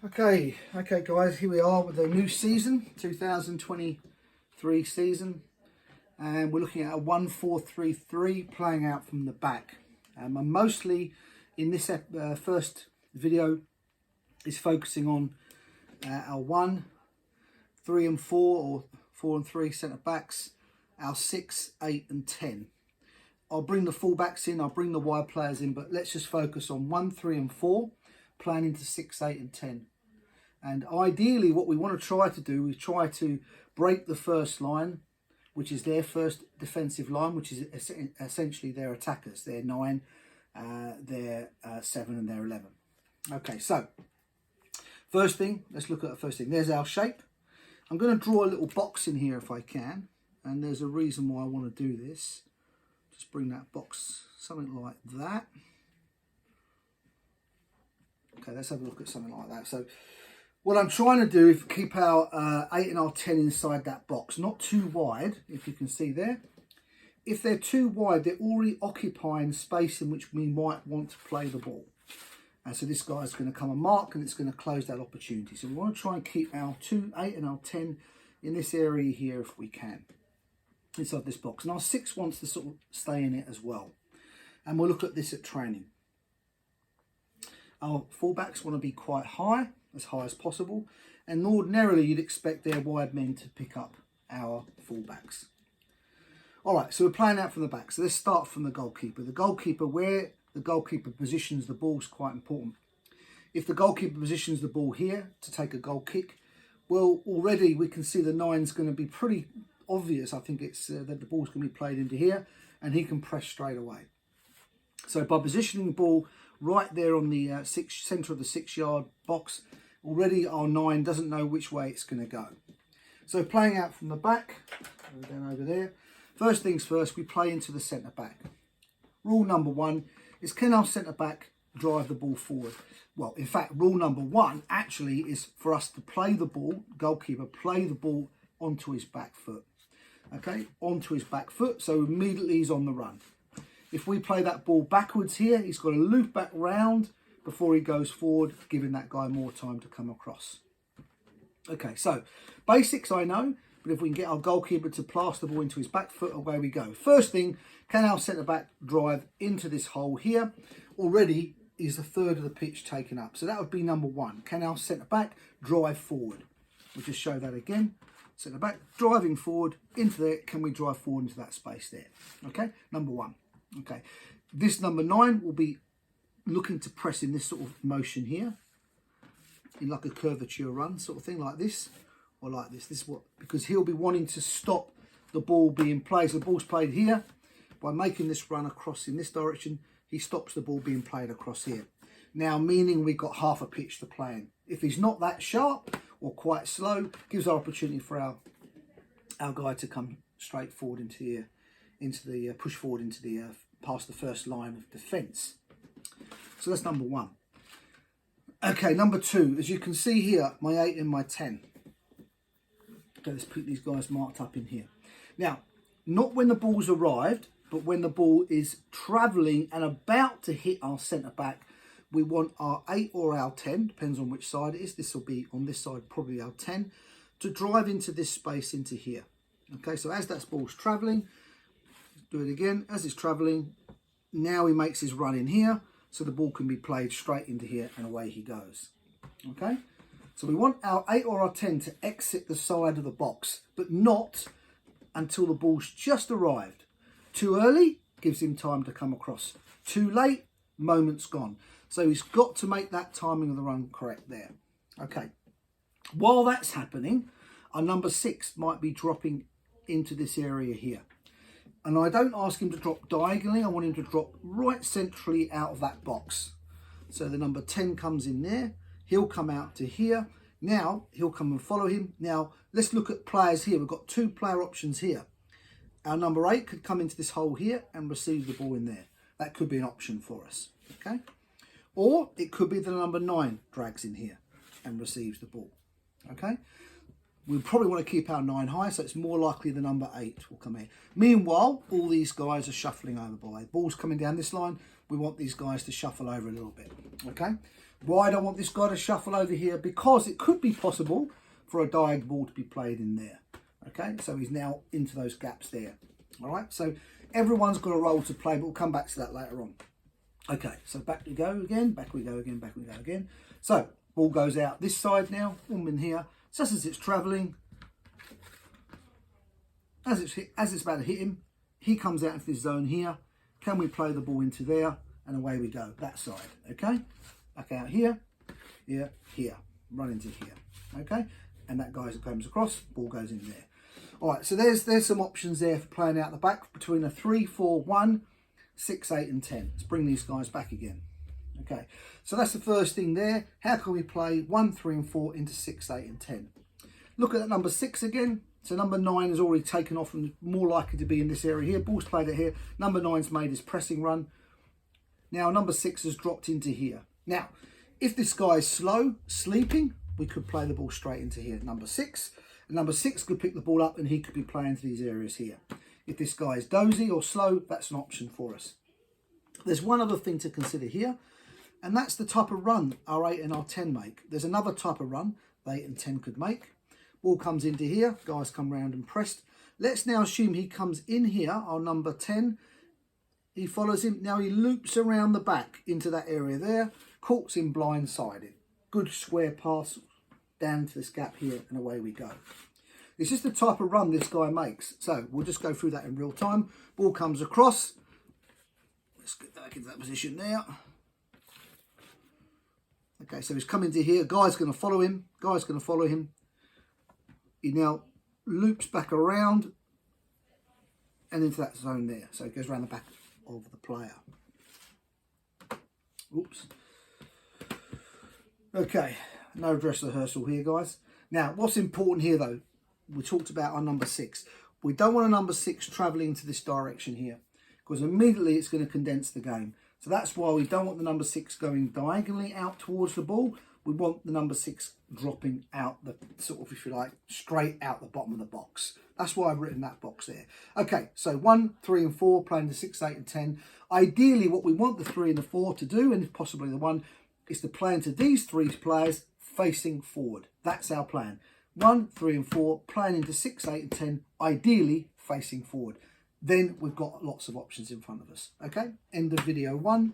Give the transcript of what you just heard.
Okay guys, here we are with a new season, 2023 season, and we're looking at a 1-4-3-3 playing out from the back. And mostly in this first video is focusing on our 1, 3 and 4 or 4 and 3 centre backs, our 6, 8 and 10. I'll bring the fullbacks in, I'll bring the wide players in, but let's just focus on 1, 3 and 4 playing into 6, 8 and 10. And ideally what we want to try to do is try to break the first line, which is their first defensive line, which is essentially their attackers. They're 9, they're 7 and they're 11. Okay, so first thing, let's look at the first thing. There's our shape. I'm going to draw a little box in here if I can. And there's a reason why I want to do this. Just bring that box, something like that. Okay, let's have a look at something like that. So what I'm trying to do is keep our 8 and our 10 inside that box, not too wide, if you can see there. If they're too wide, they're already occupying space in which we might want to play the ball. And so this guy's going to come and mark, and it's going to close that opportunity. So we want to try and keep our 2, 8 and our 10 in this area here if we can, inside this box. And our 6 wants to sort of stay in it as well. And we'll look at this at training. Our fullbacks want to be quite high as possible, and ordinarily you'd expect their wide men to pick up our fullbacks. Alright, so we're playing out from the back. So let's start from the goalkeeper. The goalkeeper, where the goalkeeper positions the ball is quite important. If the goalkeeper positions the ball here to take a goal kick, well, already we can see the 9's going to be pretty obvious. I think it's that the ball's going to be played into here, and he can press straight away. So by positioning the ball right there on the centre of the 6-yard box, already our 9 doesn't know which way it's going to go. So playing out from the back, down over there. First things first, we play into the centre back. Rule number 1 is, can our centre back drive the ball forward? Well, in fact, rule number 1 actually is for us to play the ball, goalkeeper, play the ball onto his back foot. Okay, onto his back foot, so immediately he's on the run. If we play that ball backwards here, he's got to loop back round before he goes forward, giving that guy more time to come across. Okay, so basics I know, but if we can get our goalkeeper to plaster the ball into his back foot, away we go. First thing, can our centre-back drive into this hole here? Already is a third of the pitch taken up. So that would be number 1. Can our centre-back drive forward? We'll just show that again. Centre-back driving forward into there. Can we drive forward into that space there? Okay, number 1. Okay, this number 9 will be looking to press in this sort of motion here, in like a curvature run sort of thing, like this or like this. This is what, because he'll be wanting to stop the ball being played. So the ball's played here. By making this run across in this direction, he stops the ball being played across here. Now, meaning we've got half a pitch to play in. If he's not that sharp or quite slow, gives our opportunity for our guy to come straight forward into here, into the push forward into the past the first line of defence. So that's number 1. Okay, number 2, as you can see here, my 8 and my 10. Okay, let's put these guys marked up in here. Now, not when the ball's arrived, but when the ball is travelling and about to hit our centre back, we want our 8 or our 10, depends on which side it is. This will be on this side, probably our 10, to drive into this space into here. Okay, so as that ball's travelling, do it again, as it's travelling, now he makes his run in here, so the ball can be played straight into here and away he goes. Okay, so we want our 8 or our 10 to exit the side of the box, but not until the ball's just arrived. Too early, gives him time to come across. Too late, moment's gone. So he's got to make that timing of the run correct there. Okay, while that's happening, our number 6 might be dropping into this area here. And I don't ask him to drop diagonally, I want him to drop right centrally out of that box. So the number 10 comes in there, he'll come out to here. Now he'll come and follow him. Now let's look at players here. We've got 2 player options here. Our number 8 could come into this hole here and receive the ball in there. That could be an option for us, okay? Or it could be the number 9 drags in here and receives the ball, okay? We probably want to keep our 9 high, so it's more likely the number 8 will come in. Meanwhile, all these guys are shuffling over by. Ball's coming down this line. We want these guys to shuffle over a little bit. Okay, why do I want this guy to shuffle over here? Because it could be possible for a diag ball to be played in there. Okay, so he's now into those gaps there. All right, so everyone's got a role to play, but we'll come back to that later on. Okay, so back we go again, back we go again, back we go again. So ball goes out this side now, in here. Just as it's travelling, as it's about to hit him, he comes out into this zone here. Can we play the ball into there? And away we go, that side, okay? Back out here, here, here, run into here, okay? And that guy comes across, ball goes in there. All right, so there's some options there for playing out the back between a 3, 4, 1, 6, 8 and 10. Let's bring these guys back again. Okay, so that's the first thing there. How can we play 1, 3 and 4 into 6, 8 and 10? Look at that number 6 again. So number 9 has already taken off and more likely to be in this area here. Ball's played it here. Number 9's made his pressing run. Now number 6 has dropped into here. Now, if this guy is slow, sleeping, we could play the ball straight into here. Number 6. And number 6 could pick the ball up and he could be playing to these areas here. If this guy is dozy or slow, that's an option for us. There's one other thing to consider here, and that's the type of run our 8 and our 10 make. There's another type of run the 8 and 10 could make. Ball comes into here, guys come round and pressed. Let's now assume he comes in here, our number 10. He follows him. Now he loops around the back into that area there, caught him blindsided. Good square pass down to this gap here, and away we go. This is the type of run this guy makes. So we'll just go through that in real time. Ball comes across. Let's get back into that position there. Okay, so he's coming to here. Guy's going to follow him. Guy's going to follow him. He now loops back around and into that zone there. So it goes around the back of the player. Oops. Okay, no dress rehearsal here, guys. Now, what's important here, though, we talked about our number 6. We don't want a number 6 travelling into this direction here because immediately it's going to condense the game. So that's why we don't want the number 6 going diagonally out towards the ball. We want the number 6 dropping out the sort of, if you like, straight out the bottom of the box. That's why I've written that box there. Okay, so 1, 3 and 4 playing the 6, 8 and 10. Ideally, what we want the 3 and the 4 to do, and if possibly the 1, is to play into these 3 players facing forward. That's our plan. 1, 3 and 4 playing into 6, 8 and 10, ideally facing forward. Then we've got lots of options in front of us. Okay, end of video 1.